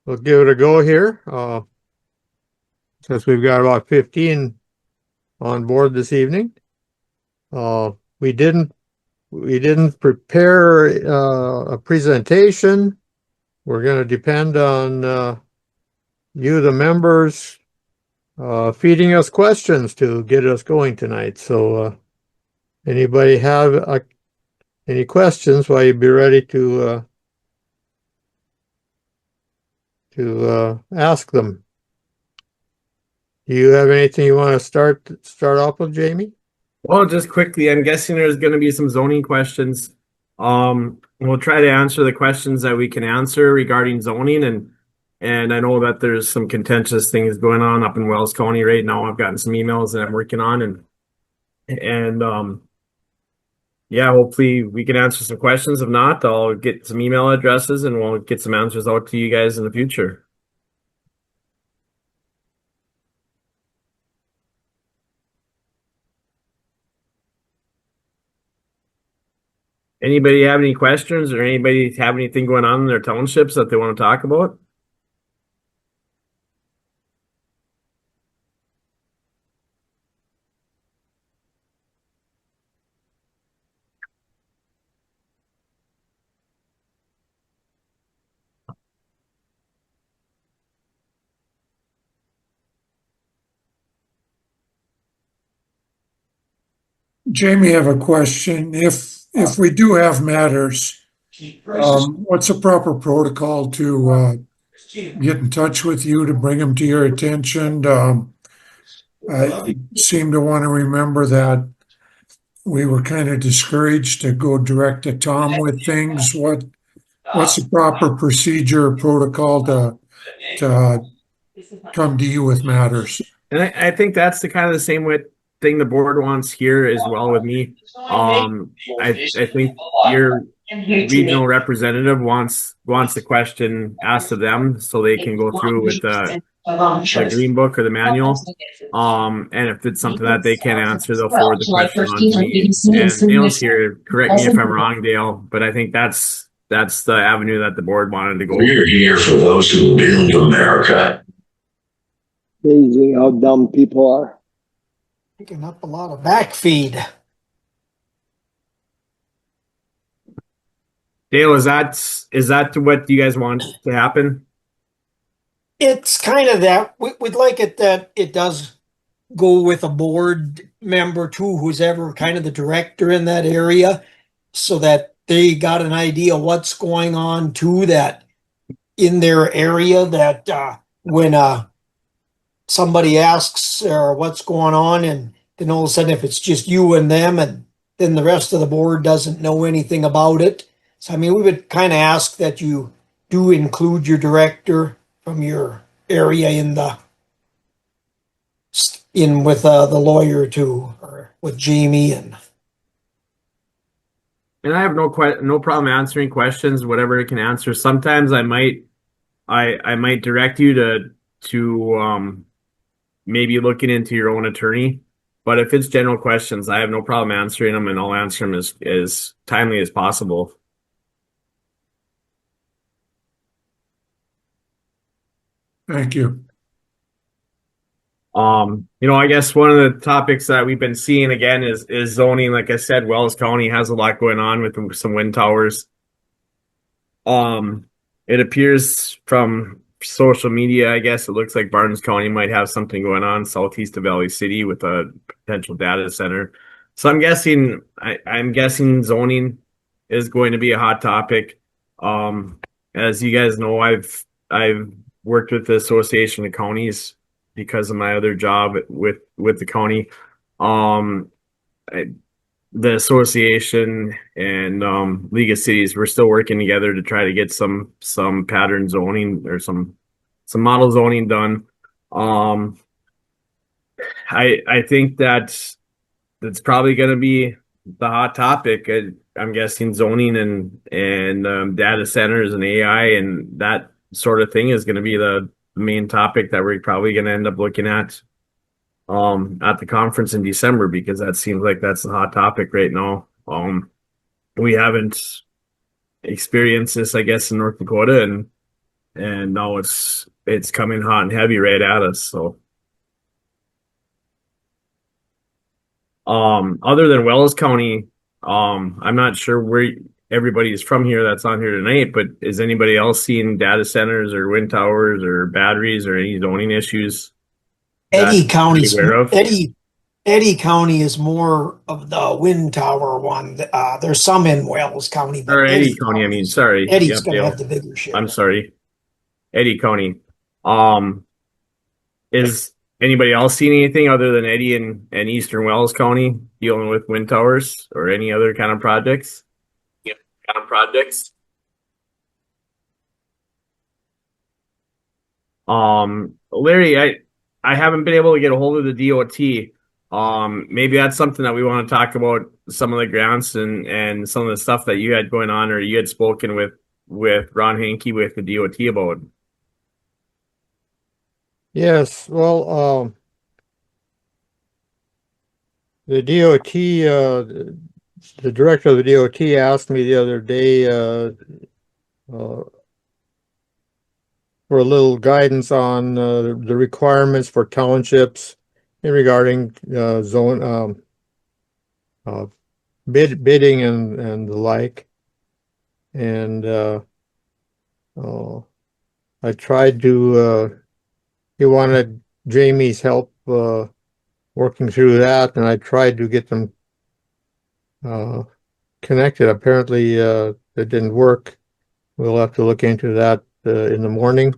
we'll give it a go here. Since we've got about 15 on board this evening. We didn't prepare a presentation. We're going to depend on you, the members, feeding us questions to get us going tonight. So anybody have any questions, well, you'd be ready to ask them. Do you have anything you want to start off with, Jamie? Well, just quickly, I'm guessing there's going to be some zoning questions. We'll try to answer the questions that we can answer regarding zoning, and I know that there's some contentious things going on up in Wells County right now. I've gotten some emails that I'm working on, and yeah, hopefully we can answer some questions. If not, I'll get some email addresses and we'll get some answers out to you guys in the future. Anybody have any questions or anybody have anything going on in their townships that they want to talk about? Jamie, I have a question. If we do have matters, what's the proper protocol to get in touch with you to bring them to your attention? I seem to want to remember that we were kind of discouraged to go direct to Tom with things. What's the proper procedure or protocol to come to you with matters? And I think that's the kind of the same thing the board wants here as well with me. I think your regional representative wants the question asked of them so they can go through with the green book or the manual. And if it's something that they can't answer, they'll forward the question on to me. And Dale's here, correct me if I'm wrong, Dale, but I think that's the avenue that the board wanted to go. We're here for those who build America. Amazing how dumb people are. Picking up a lot of backfeed. Dale, is that what you guys want to happen? It's kind of that. We'd like it that it does go with a board member too, who's ever kind of the director in that area, so that they got an idea what's going on too, that in their area, that when somebody asks what's going on, and then all of a sudden if it's just you and them and then the rest of the board doesn't know anything about it. So I mean, we would kind of ask that you do include your director from your area with the lawyer too, or with Jamie. And I have no problem answering questions, whatever it can answer. Sometimes I might direct you to maybe looking into your own attorney. But if it's general questions, I have no problem answering them, and I'll answer them as timely as possible. Thank you. I guess one of the topics that we've been seeing again is zoning. Like I said, Wells County has a lot going on with some wind towers. It appears from social media, I guess it looks like Barnes County might have something going on southeast of Valley City with a potential data center. So I'm guessing zoning is going to be a hot topic. As you guys know, I've worked with the Association of Counties because of my other job with the county. The association and League of Cities, we're still working together to try to get some pattern zoning or some model zoning done. I think that's probably going to be the hot topic. I'm guessing zoning and data centers and AI and that sort of thing is going to be the main topic that we're probably going to end up looking at the conference in December, because that seems like that's the hot topic right now. We haven't experienced this, I guess, in North Dakota, and now it's coming hot and heavy right at us. So, other than Wells County, I'm not sure where everybody is from here that's on here tonight, but is anybody else seeing data centers or wind towers or batteries or any zoning issues? Eddy that County's you're aware of? Eddy County is more of the wind tower one. There's some in Wells County, but Or Eddy County, I mean, sorry. Eddy's Yep, gonna Dale. have the bigger share. I'm sorry. Eddy County. Is anybody else seeing anything other than Eddy and Eastern Wells County dealing with wind towers or any other kind of projects? Larry, I haven't been able to get a hold of the DOT. Maybe that's something that we want to talk about, some of the grants and some of the stuff that you had going on, or you had spoken with Ron Hankey with the DOT about. Yes, well, the DOT, the director of the DOT asked me the other day, for a little guidance on, the requirements for townships in regarding, zone, bidding and the like. And, I tried to, he wanted Jamie's help, working through that, and I tried to get them connected. Apparently, it didn't work. We'll have to look into that in the morning.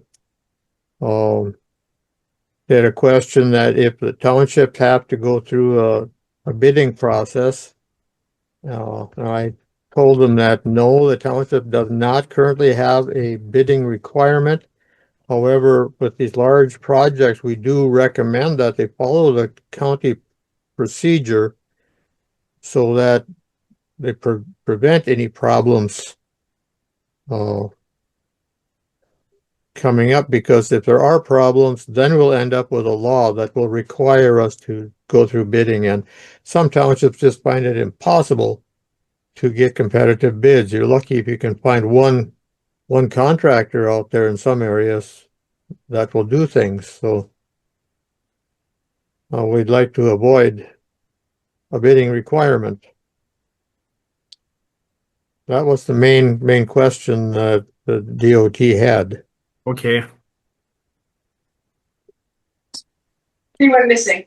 They had a question that if the townships have to go through a bidding process, and I told them that no, the township does not currently have a bidding requirement. However, with these large projects, we do recommend that they follow the county procedure so that they prevent any problems coming up, because if there are problems, then we'll end up with a law that will require us to go through bidding, and some townships just find it impossible to get competitive bids. You're lucky if you can find one contractor out there in some areas that will do things. So we'd like to avoid a bidding requirement. That was the main question that the DOT had. Okay. Anyone missing?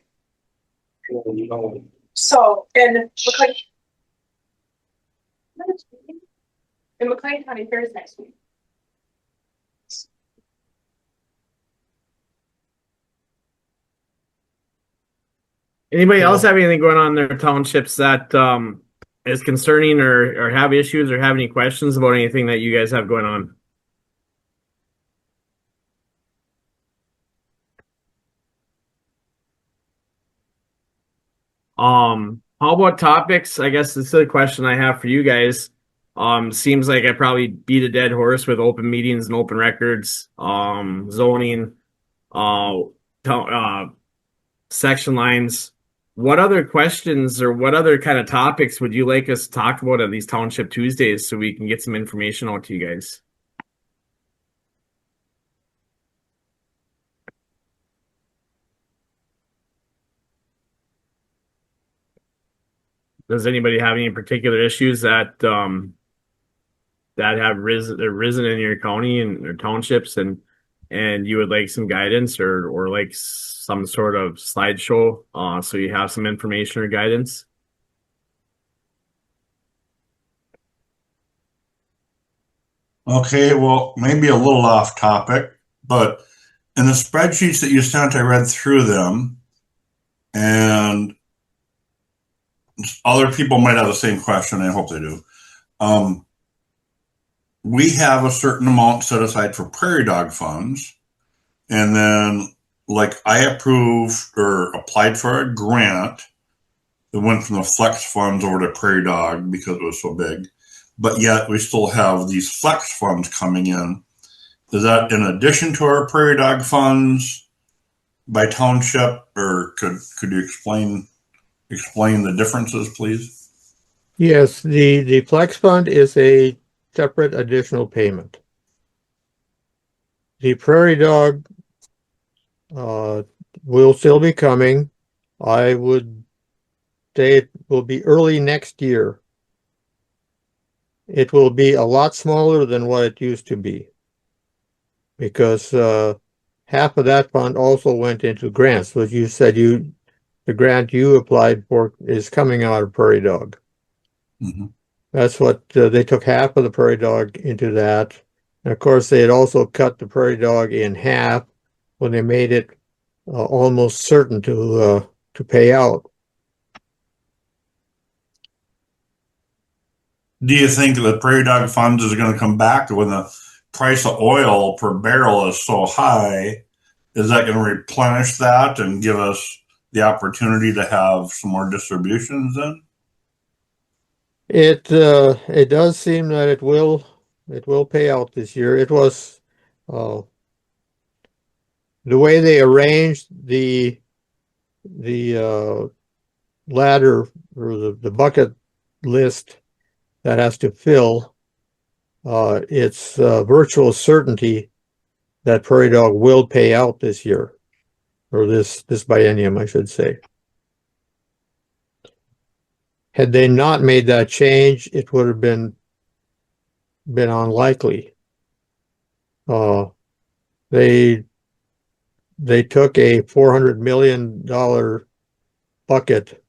So in McLean County Fair is next week. Anybody else have anything going on in their townships that is concerning or have issues or have any questions about anything that you guys have going on? How about topics? I guess this is a question I have for you guys. Seems like I probably beat a dead horse with open meetings and open records, zoning, section lines. What other questions or what other kind of topics would you like us to talk about at these Township Tuesdays so we can get some information out to you guys? Does anybody have any particular issues that have risen in your county and or townships, and you would like some guidance or like some sort of slideshow so you have some information or guidance? Okay, well, maybe a little off topic, but in the spreadsheets that you sent, I read through them, and other people might have the same question. I hope they do. We have a certain amount set aside for prairie dog funds, and then like I approved or applied for a grant that went from the flex funds over to prairie dog because it was so big, but yet we still have these flex funds coming in. Is that in addition to our prairie dog funds by township, or could you explain the differences, please? Yes, the Flex Fund is a separate additional payment. the Prairie Dog will still be coming. I would say it will be early next year. It will be a lot smaller than what it used to be, because half of that fund also went into grants. But you said the grant you applied for is coming out of Prairie Dog. Mm-hmm. That's what they took half of the Prairie Dog into that. And of course, they had also cut the Prairie Dog in half when they made it almost certain to pay out. Do you think the Prairie Dog funds is going to come back when the price of oil per barrel is so high? Is that going to replenish that and give us the opportunity to have some more distributions then? It does seem that it will pay out this year. It was the way they arranged the ladder or the bucket list that has to fill. It's virtual certainty that Prairie Dog will pay out this year, or this biennium, I should say. Had they not made that change, it would have been unlikely. They took a $400 million bucket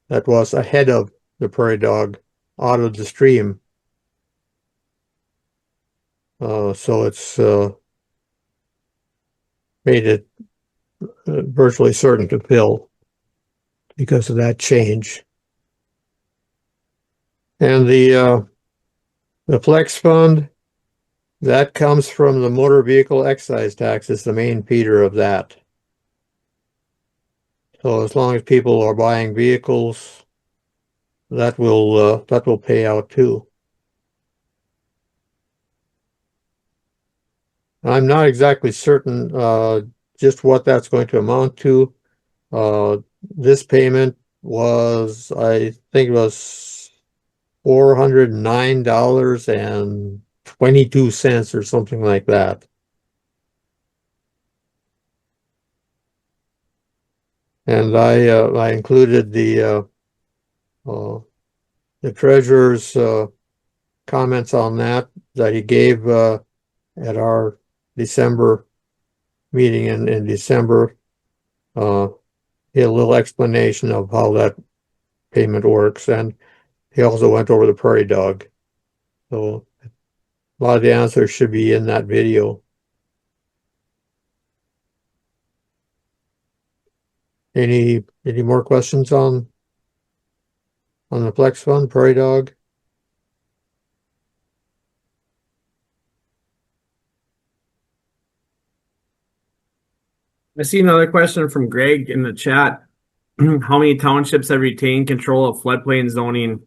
that was ahead of the Prairie Dog out of the stream. So it's made it virtually certain to fill because of that change. And the Flex Fund, that comes from the motor vehicle excise tax, is the main feeder of that. So as long as people are buying vehicles, that will pay out too. I'm not exactly certain just what that's going to amount to. This payment was, I think it was $409.22 or something like that. And I included the treasurer's comments on that he gave at our December meeting in December. He had a little explanation of how that payment works, and he also went over the Prairie Dog. So a lot of the answers should be in that video. Any more questions on the Flex Fund, Prairie Dog? I see another question from Greg in the chat. How many townships have retained control of floodplain zoning,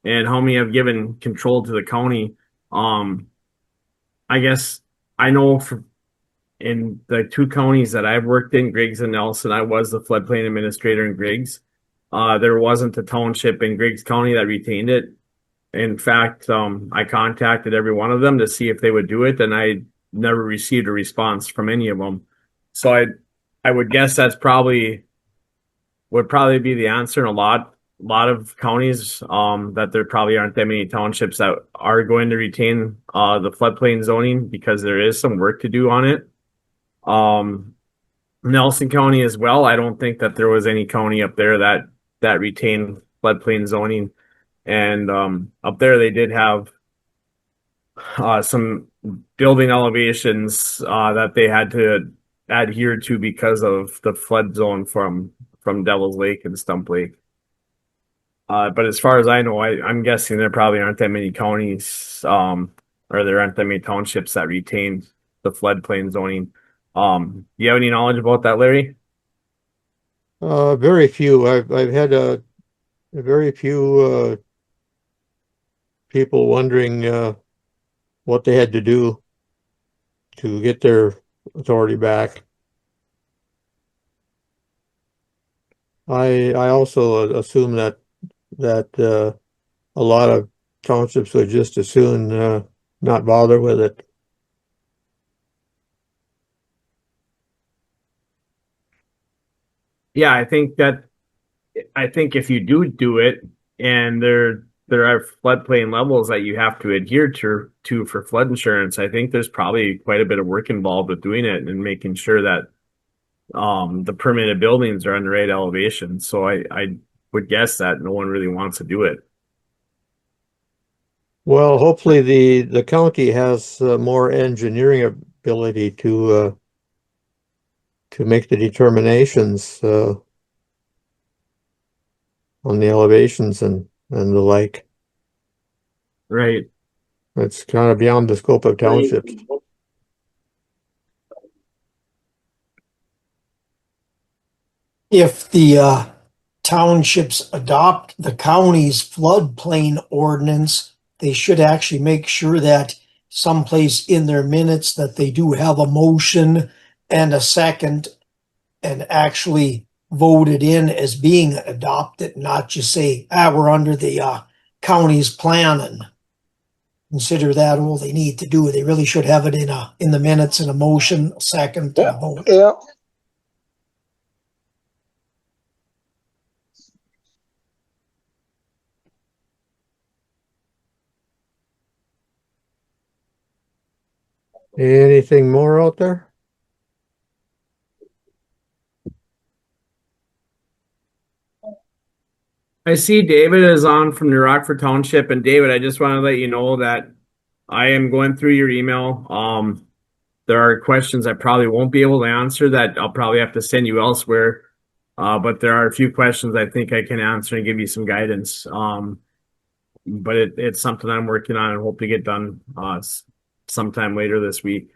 and how many have given control to the county? I guess I know in the two counties that I've worked in, Griggs and Nelson, I was the floodplain administrator in Griggs. There wasn't a township in Griggs County that retained it. In fact, I contacted every one of them to see if they would do it, and I never received a response from any of them. So I would guess that's would probably be the answer in a lot of counties, that there probably aren't that many townships that are going to retain the floodplain zoning, because there is some work to do on it. Nelson County as well, I don't think that there was any county up there that retained floodplain zoning. And up there they did have some building elevations that they had to adhere to because of the flood zone from Devil's Lake and Stump Lake. But as far as I know, I'm guessing there probably aren't that many counties, or there aren't that many townships that retain the floodplain zoning. Do you have any knowledge about that, Larry? Very few. I've had a very few people wondering what they had to do to get their authority back. I also assume that a lot of townships would just as soon not bother with it. yeah, I think if you do it and there are floodplain levels that you have to adhere to for flood insurance, I think there's probably quite a bit of work involved with doing it and making sure that the permitted buildings are on the right elevation. So I would guess that no one really wants to do it. Well, hopefully the county has more engineering ability to make the determinations on the elevations and the like. Right. It's kind of beyond the scope of townships. If the townships adopt the county's floodplain ordinance, they should actually make sure that someplace in their minutes that they do have a motion and a second and actually vote it in as being adopted, not just say, we're under the county's plan and consider that all they need to do. They really should have it in the minutes and a motion, a second, and a vote. Yeah. Anything more out there? I see David is on from New Rockford Township, and David, I just want to let you know that I am going through your email. There are questions I probably won't be able to answer that I'll probably have to send you elsewhere. But there are a few questions I think I can answer and give you some guidance. But it's something I'm working on and hope to get done sometime later this week.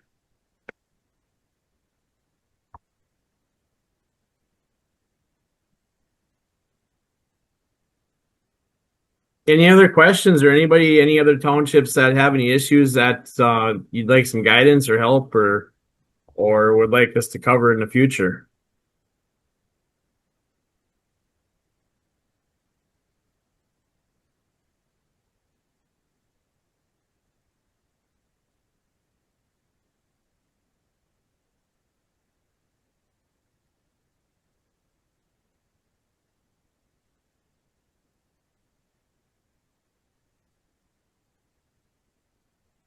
Any other questions or any other townships that have any issues that you'd like some guidance or help or would like us to cover in the future?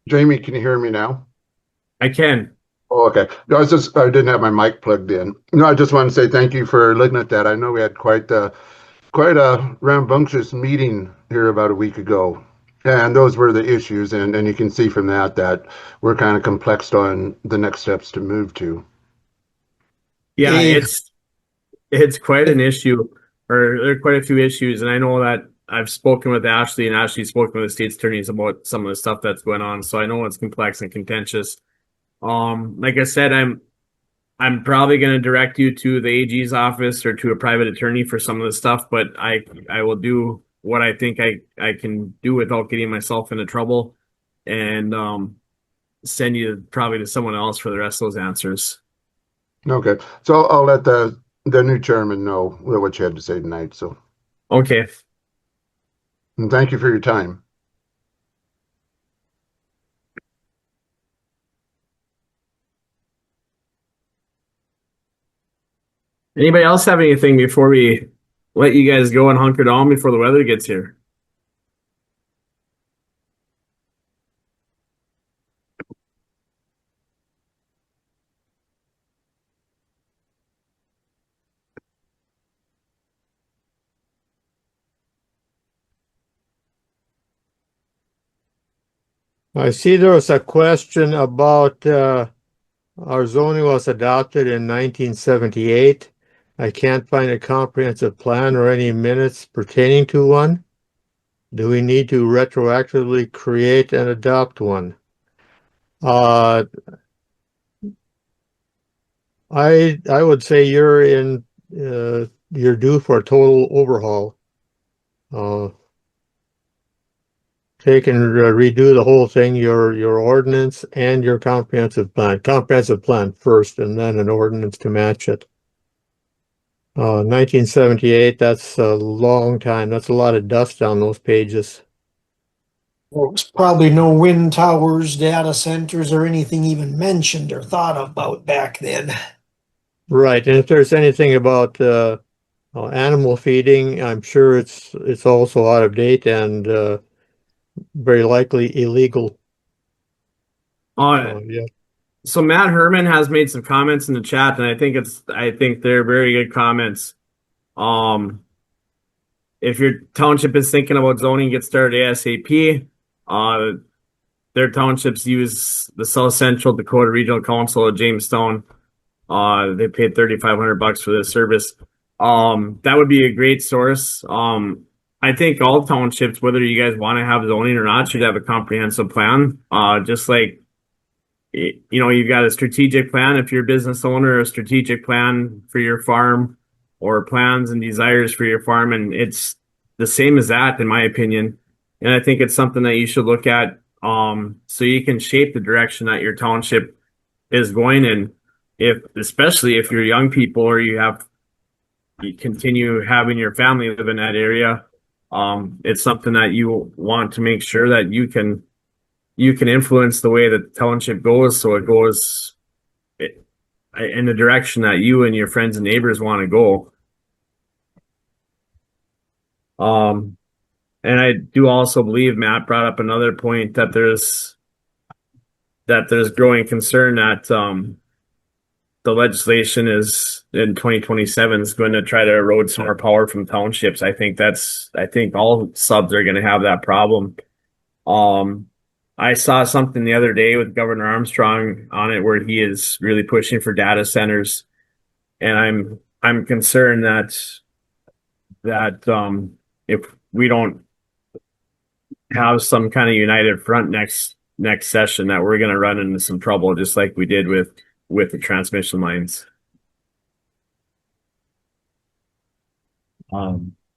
Jamie, can you hear me now? I can. Oh, okay. No, I didn't have my mic plugged in. No, I just want to say thank you for looking at that. I know we had quite a rambunctious meeting here about a week ago. And those were the issues, and you can see from that we're kind of complexed on the next steps to move to. Yeah, Dave. it's quite an issue, or there are quite a few issues, and I know that I've spoken with Ashley and Ashley's spoken with the state's attorneys about some of the stuff that's going on. So I know it's complex and contentious. Like I said, I'm probably going to direct you to the AG's office or to a private attorney for some of the stuff, but I will do what I think I can do without getting myself into trouble and send you probably to someone else for the rest of those answers. Okay. So I'll let the new chairman know what you had to say tonight. So, Okay. and thank you for your time. Anybody else have anything before we let you guys go and hunker down before the weather gets here? I see there was a question about our zoning was adopted in 1978. I can't find a comprehensive plan or any minutes pertaining to one. Do we need to retroactively create and adopt one? I would say you're due for a total overhaul. Take and redo the whole thing, your ordinance and your comprehensive plan. Comprehensive plan first and then an ordinance to match it. 1978, that's a long time. That's a lot of dust on those pages. There was probably no wind towers, data centers, or anything even mentioned or thought about back then. Right, and if there's anything about Animal feeding, I'm sure it's also out of date and very likely illegal. Yeah. So Matt Herman has made some comments in the chat, and I think they're very good comments. If your township is thinking about zoning, get started ASAP. Their townships use the South Central Dakota Regional Council of Jamestown. They paid $3,500 for this service. That would be a great source. I think all townships, whether you guys want to have zoning or not, should have a comprehensive plan. Just like, you've got a strategic plan if you're a business owner, a strategic plan for your farm, or plans and desires for your farm. And it's the same as that, in my opinion. And I think it's something that you should look at, so you can shape the direction that your township is going in. Especially if you're young people or you continue having your family live in that area, it's something that you want to make sure that you can influence the way that the township goes, so it goes in the direction that you and your friends and neighbors want to go. And I do also believe Matt brought up another point that there's growing concern that the legislation is in 2027 is going to try to erode some more power from townships. I think all subs are going to have that problem. I saw something the other day with Governor Armstrong on it where he is really pushing for data centers, and I'm concerned that if we don't have some kind of united front next session, that we're going to run into some trouble, just like we did with the transmission lines.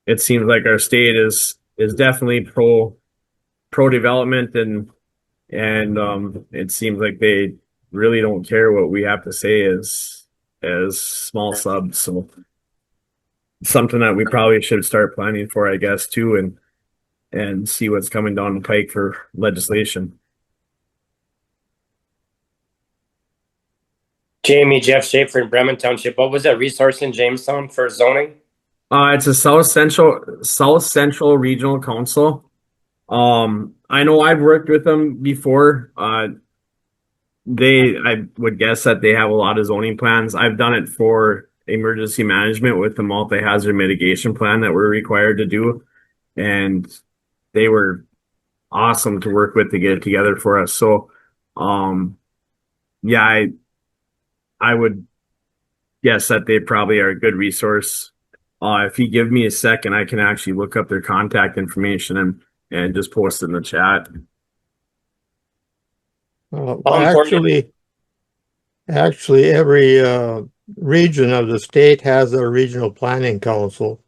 It seems like our state is definitely pro development, and it seems like they really don't care what we have to say as small subs. So something that we probably should start planning for, I guess, too, and see what's coming down the pike for legislation. Jamie, Jeff Schaefer in Bremen Township. What was that resource in Jamestown for zoning? It's a South Central Regional Council. I know I've worked with them before. I would guess that they have a lot of zoning plans. I've done it for emergency management with the multi-hazard mitigation plan that we're required to do, and they were awesome to work with to get it together for us. So, yeah, I would guess that they probably are a good resource. If you give me a second, I can actually look up their contact information and just post it in the chat. Actually, every region of the state has a regional planning council.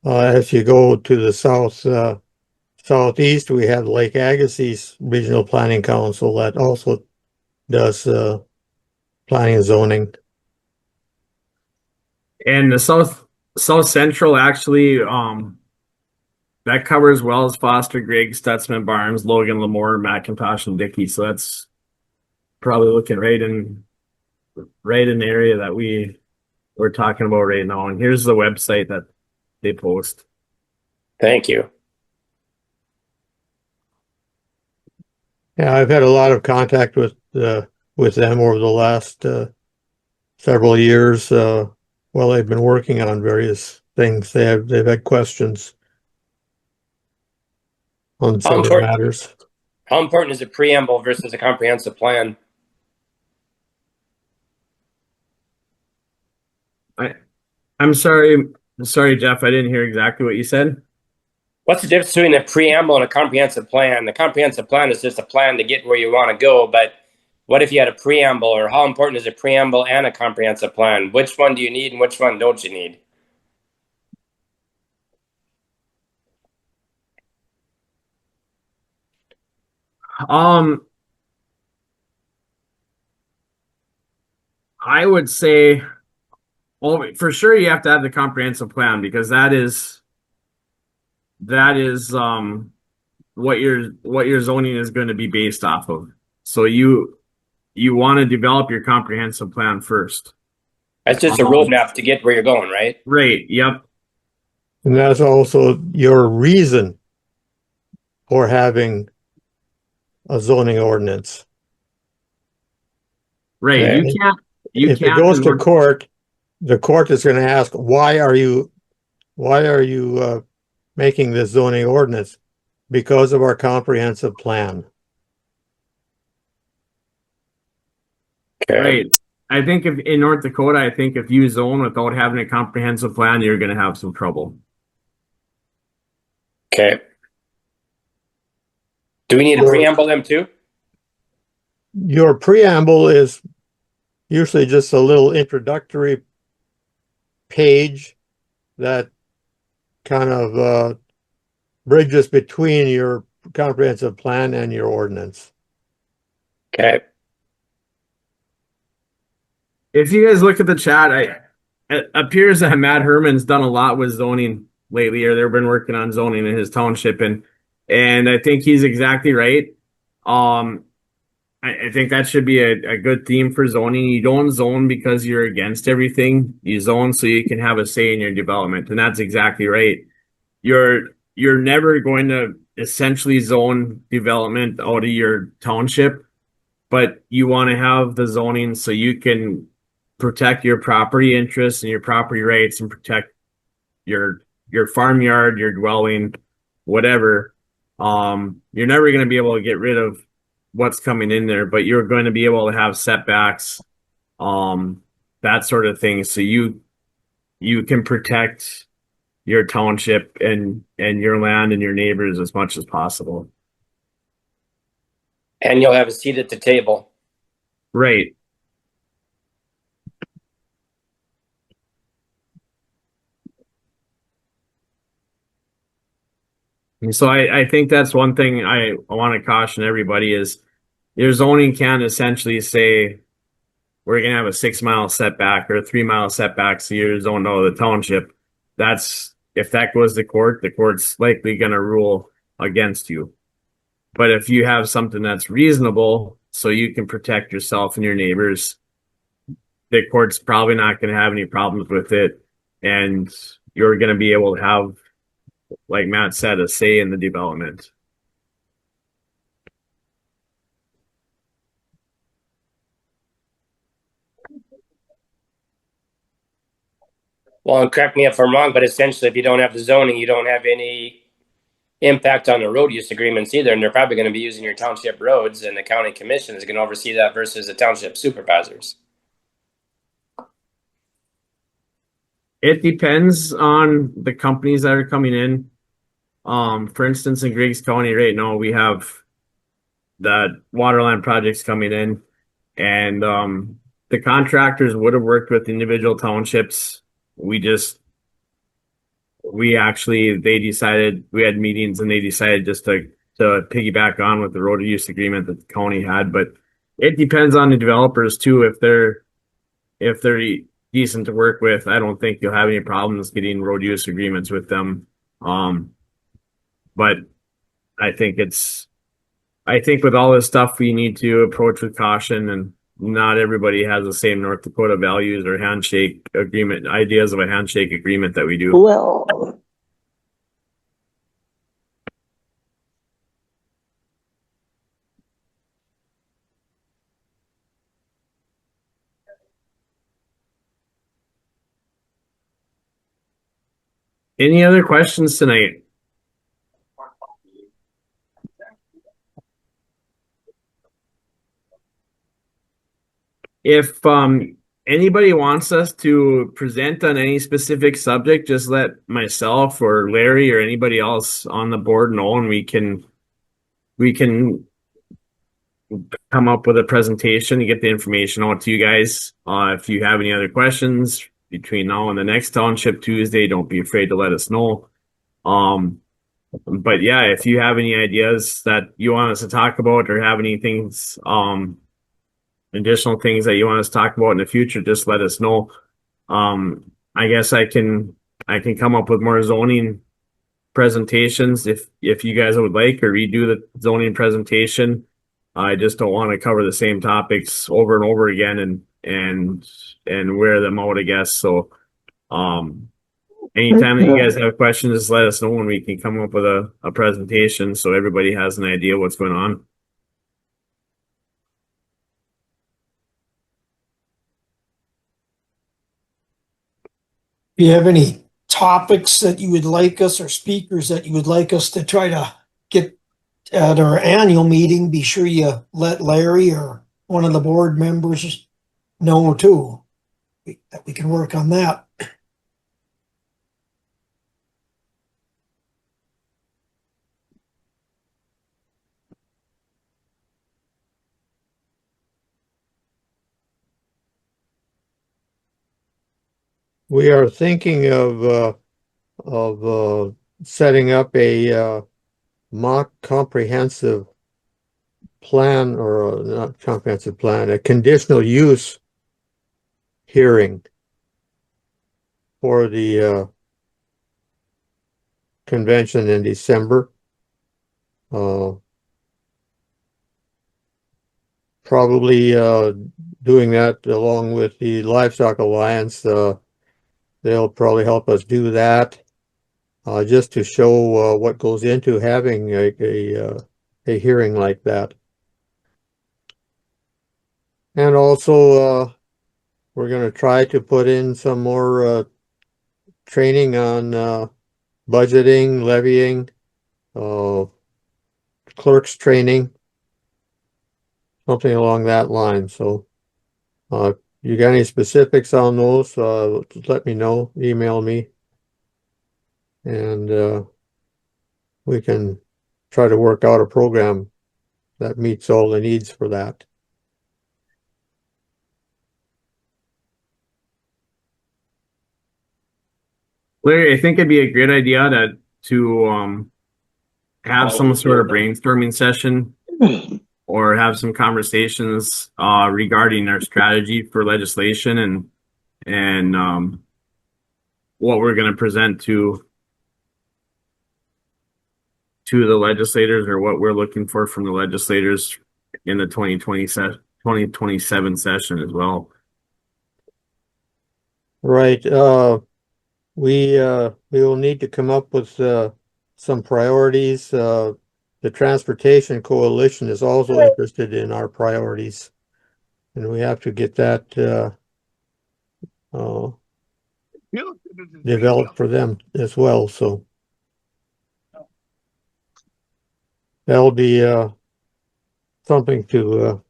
As you go to the southeast, we have Lake Agassiz Regional Planning Council that also does planning and zoning. And the South Central actually, that covers Wells, Foster, Grigg, Stutzman, Barnes, Logan, Lemoore, McIntosh, and Dickey. So that's probably looking right in the area that we're talking about right now. And here's the website that they post. Thank you. Yeah, I've had a lot of contact with them over the last several years. While they've been working on various things, they've had questions on some matters. How important is a preamble versus a comprehensive plan? I'm sorry, Jeff. I didn't hear exactly what you said. What's the difference between a preamble and a comprehensive plan? The comprehensive plan is just a plan to get where you want to go, but what if you had a preamble, or how important is a preamble and a comprehensive plan? Which one do you need and which one don't you need? I would say, well, for sure you have to have the comprehensive plan, because that is what your zoning is going to be based off of. So you want to develop your comprehensive plan first. That's just a roadmap to get where you're going, right? Right. Yep. And that's also your reason for having a zoning ordinance. Right. Okay. If it goes to court, the court is going to ask, why are you making this zoning ordinance? Because of our comprehensive plan. Okay. Right. I think if in North Dakota, I think if you zone without having a comprehensive plan, you're going to have some trouble. Okay. Do we need to preamble them too? Your preamble is usually just a little introductory page that kind of bridges between your comprehensive plan and your ordinance. Okay. If you guys look at the chat, it appears that Matt Herman's done a lot with zoning lately, or they've been working on zoning in his township, and I think he's exactly right. I think that should be a good theme for zoning. You don't zone because you're against everything. You zone so you can have a say in your development, and that's exactly right. You're never going to essentially zone development out of your township, but you want to have the zoning so you can protect your property interests and your property rights and protect your farmyard, your dwelling, whatever. You're never going to be able to get rid of what's coming in there, but you're going to be able to have setbacks, that sort of thing. So you can protect your township and your land and your neighbors as much as possible. And you'll have a seat at the table. Right. And so I think that's one thing I want to caution everybody is your zoning can essentially say we're going to have a 6 mile setback or a 3 mile setback, so you're zoned out of the township. That's, if that goes to court, the court's likely going to rule against you. But if you have something that's reasonable so you can protect yourself and your neighbors, the court's probably not going to have any problems with it. And you're going to be able to have, like Matt said, a say in the development. Well, and correct me if I'm wrong, but essentially, if you don't have the zoning, you don't have any impact on the road use agreements either, and they're probably going to be using your township roads, and the county commission is going to oversee that versus the township supervisors. It depends on the companies that are coming in. For instance, in Griggs County right now, we have the waterline projects coming in, and the contractors would have worked with individual townships. They decided, we had meetings and they decided just to piggyback on with the road use agreement that the county had. But it depends on the developers too. If they're decent to work with, I don't think you'll have any problems getting road use agreements with them. But I think with all this stuff, we need to approach with caution, and not everybody has the same North Dakota values or handshake agreement, ideas of a handshake agreement that we do. Well, Any other questions tonight? If anybody wants us to present on any specific subject, just let myself or Larry or anybody else on the board know, and we can come up with a presentation to get the information out to you guys. If you have any other questions between now and the next Township Tuesday, don't be afraid to let us know. But yeah, if you have any ideas that you want us to talk about or have any things, additional things that you want us to talk about in the future, just let us know. I guess I can come up with more zoning presentations if you guys would like, or redo the zoning presentation. I just don't want to cover the same topics over and over again, and and wear them out, I guess. So, anytime that you guys have questions, just let us know and we can come up with a presentation so everybody has an idea what's going on. Do you have any topics that you would like us, or speakers that you would like us to try to get at our annual meeting? Be sure you let Larry or one of the board members know too, that we can work on that. We are thinking of setting up a mock comprehensive plan, or not comprehensive plan, a conditional use hearing for the convention in December. Probably doing that along with the Livestock Alliance. They'll probably help us do that, just to show what goes into having a hearing like that. And also, we're going to try to put in some more training on budgeting, levying, clerks training, something along that line. So, you got any specifics on those? Let me know, email me, and we can try to work out a program that meets all the needs for that. Larry, I think it'd be a great idea to have some sort of brainstorming session or have some conversations regarding our strategy for legislation and what we're going to present to the legislators, or what we're looking for from the legislators in the 2027 session as well. Right. We will need to come up with some priorities. The Transportation Coalition is also interested in our priorities, and we have to get that developed for them as well. So that'll be something to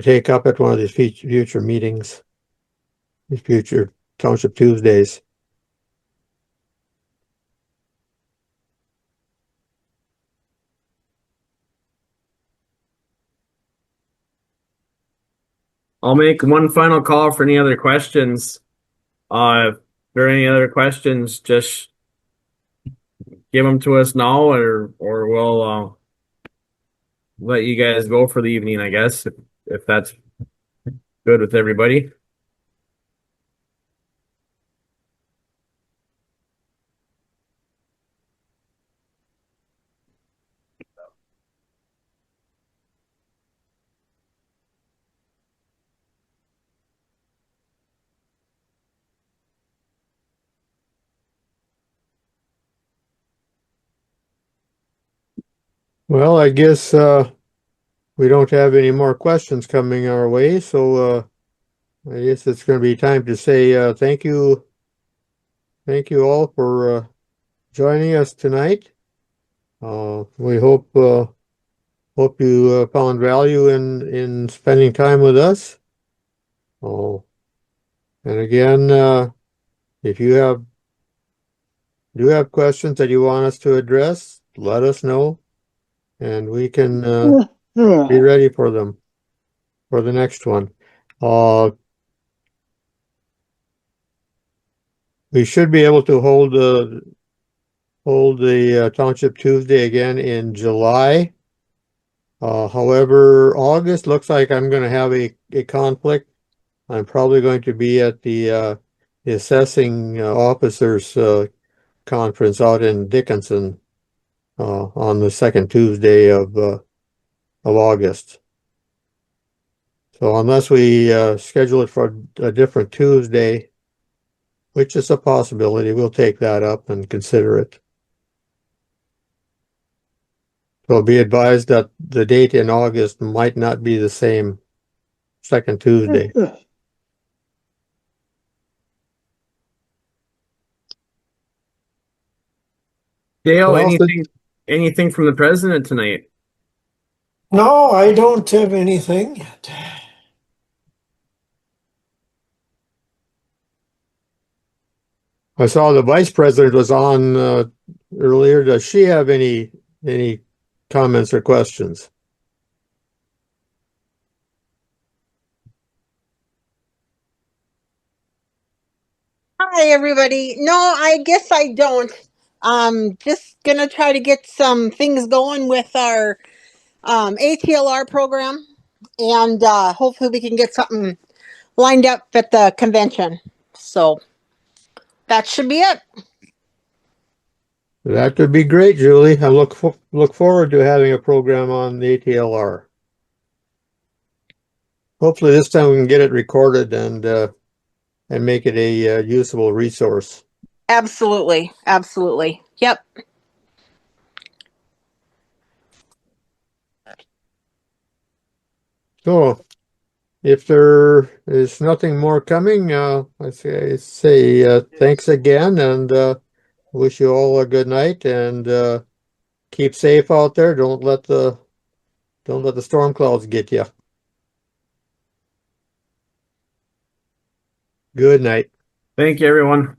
take up at one of these future meetings, these future Township Tuesdays. I'll make one final call for any other questions. If there are any other questions, just give them to us now, or we'll let you guys go for the evening, I guess, if that's good with everybody. Well, I guess we don't have any more questions coming our way, so I guess it's going to be time to say thank you all for joining us tonight. We hope you found value in spending time with us. And again, if you do have questions that you want us to address, let us know, and we can be ready for them for the next one. We should be able to hold the Township Tuesday again in July. However, August looks like I'm going to have a conflict. I'm probably going to be at the assessing officers conference out in Dickinson on the second Tuesday of August. So unless we schedule it for a different Tuesday, which is a possibility, we'll take that up and consider it. So be advised that the date in August might not be the same second Tuesday. Dale, Well, anything from the president tonight? No, I don't have anything yet. I saw the vice president was on earlier. Does she have any comments or questions? Hi, everybody. No, I guess I don't. Just gonna try to get some things going with our ATLR program, and hopefully we can get something lined up at the convention. So that should be it. That would be great, Julie. I look forward to having a program on the ATLR. Hopefully this time we can get it recorded and make it a usable resource. Absolutely, absolutely. Yep. So, if there is nothing more coming, I say thanks again, and wish you all a good night, and keep safe out there. Don't let the storm clouds get you. Good night. Thank you, everyone.